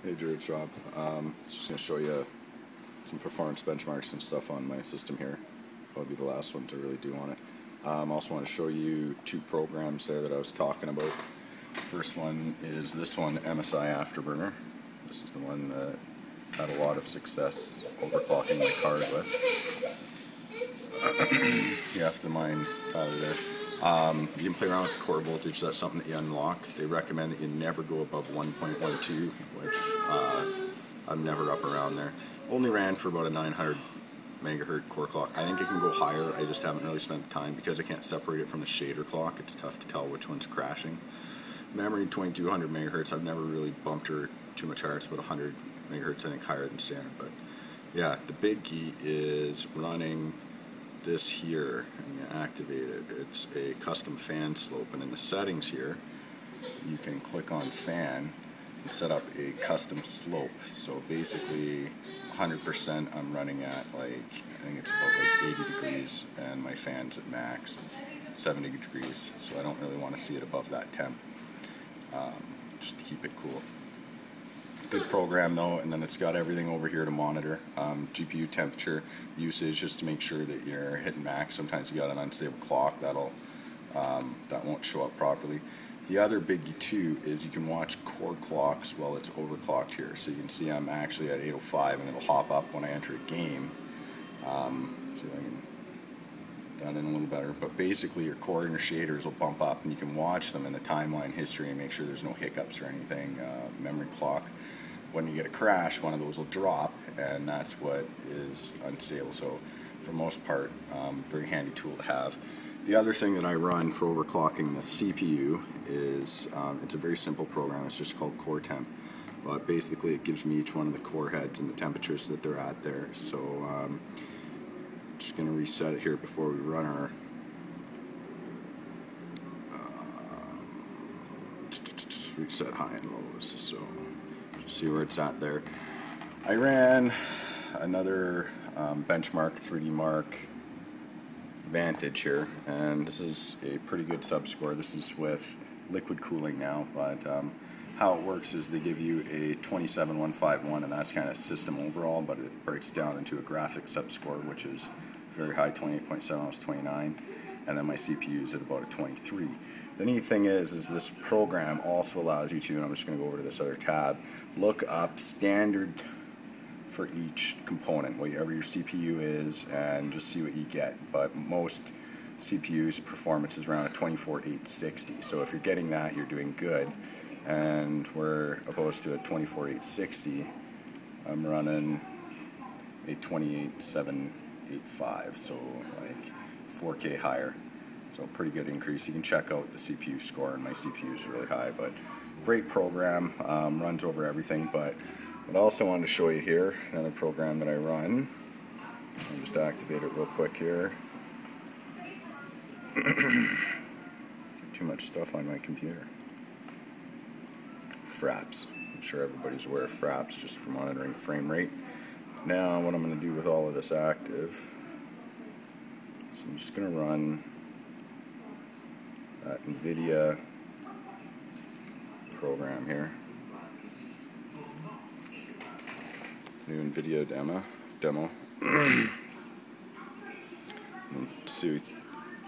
Hey Jared Schwab. Just going to show you some performance benchmarks and stuff on my system here. That'll be the last one to really do on it. I also want to show you two programs there that I was talking about. First one is this one, MSI Afterburner. This is the one that had a lot of success overclocking my card with. You have to mind there. You can play around with the core voltage. That's something that you unlock. They recommend that you never go above 1.12, which I'm never up around there. Only ran for about a 900 megahertz core clock. I think it can go higher. I just haven't really spent the time because I can't separate it from the shader clock. It's tough to tell which one's crashing. Memory 2200 megahertz. I've never really bumped her too much higher. It's about 100 megahertz, I think, higher than standard. But yeah, the big key is running this here, and you activate it. It's a custom fan slope, and in the settings here you can click on fan and set up a custom slope. So basically 100% I'm running at, like, I think it's about like 80 degrees, and my fan's at max 70 degrees, so I don't really want to see it above that temp, just to keep it cool. Good program though, and then it's got everything over here to monitor GPU temperature usage, just to make sure that you're hitting max. Sometimes you got an unstable clock that won't show up properly. The other biggie too is you can watch core clocks while it's overclocked here. So you can see I'm actually at 805, and it'll hop up when I enter a game. See if I can that in a little better. But basically your core and your shaders will bump up, and you can watch them in the timeline history and make sure there's no hiccups or anything. Memory clock, when you get a crash, one of those will drop, and that's what is unstable. So for most part, very handy tool to have. The other thing that I run for overclocking the CPU is, it's a very simple program. It's just called Core Temp. But basically it gives me each one of the core heads and the temperatures that they're at there. So just going to reset it here before we run our reset high and lows. So see where it's at there. I ran another benchmark 3D Mark Vantage here, and this is a pretty good sub-score. This is with liquid cooling now, but how it works is they give you a 27151, and that's kind of system overall, but it breaks down into a graphic sub-score, which is very high, 28.7, almost 29, and then my CPU is at about a 23. The neat thing is this program also allows you to, and I'm just going to go over to this other tab, look up standard for each component, whatever your CPU is, and just see what you get. But most CPUs performance is around a 24860, so if you're getting that, you're doing good. And we're opposed to a 24860, I'm running a 28785, so like 4K higher. So pretty good increase. You can check out the CPU score, and my CPU is really high, but great program, runs over everything. But what I also wanted to show you here, another program that I run. I'll just activate it real quick here. Too much stuff on my computer. Fraps. I'm sure everybody's aware of Fraps, just for monitoring frame rate. Now what I'm going to do with all of this active, so I'm just going to run that Nvidia program here. New Nvidia demo. See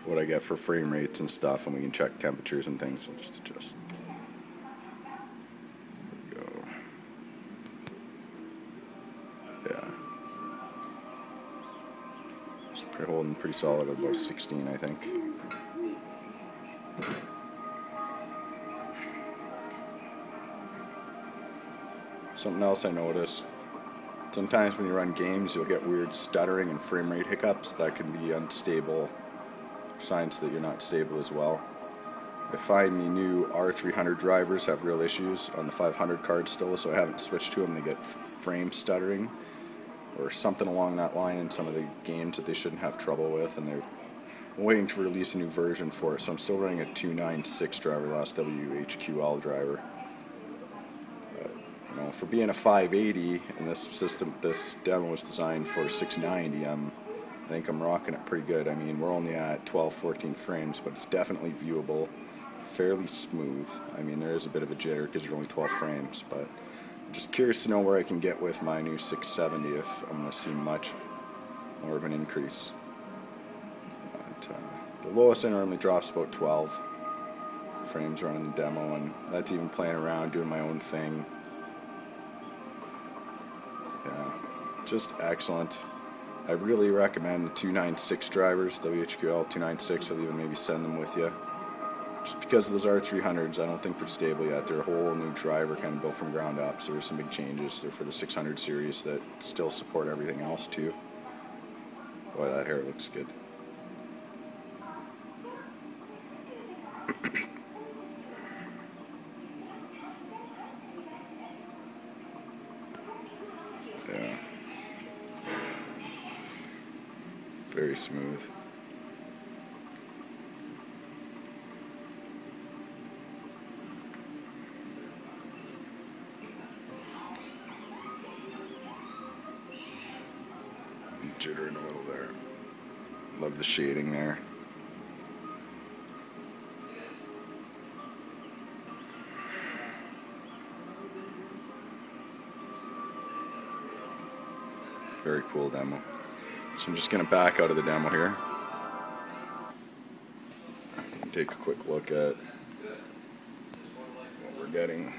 what I get for frame rates and stuff, and we can check temperatures and things. I'll just adjust. There we go. Yeah. It's holding pretty solid at about 16, I think. Something else I noticed, sometimes when you run games you'll get weird stuttering and frame rate hiccups. That can be unstable signs that you're not stable as well. I find the new R300 drivers have real issues on the 500 card still, so I haven't switched to them. They get frame stuttering or something along that line in some of the games that they shouldn't have trouble with, and they're waiting to release a new version for it. So I'm still running a 296 driver, last WHQL driver. You know, for being a 580, and this system, this demo was designed for 690, I think I'm rocking it pretty good. I mean, we're only at 12, 14 frames, but it's definitely viewable, fairly smooth. I mean, there is a bit of a jitter because you're only 12 frames, but just curious to know where I can get with my new 670 if I'm going to see much more of an increase. But, the lowest I normally drops about 12 frames running the demo, and that's even playing around doing my own thing. Yeah, just excellent. I really recommend the 296 drivers, WHQL 296. I'll even maybe send them with you. Just because of those R300s, I don't think they're stable yet. They're a whole new driver kind of built from ground up, so there's some big changes. They're for the 600 series that still support everything else too. Boy, that hair looks good. Yeah. Very smooth. Jittering a little there. Love the shading there. Very cool demo. So I'm just going to back out of the demo here. Take a quick look at what we're getting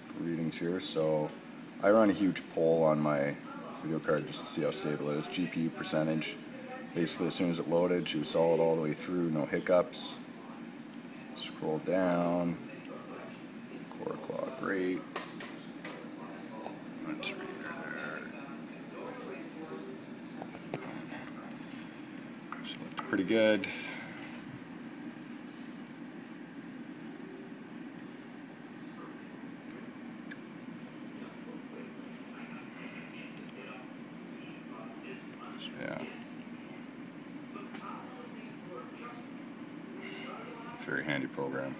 for readings here. So I run a huge poll on my video card just to see how stable it is. GPU percentage. Basically, as soon as it loaded, she was solid all the way through, no hiccups. Scroll down. Core clock rate. Let's read her there. She looked pretty good. Yeah. Very handy program.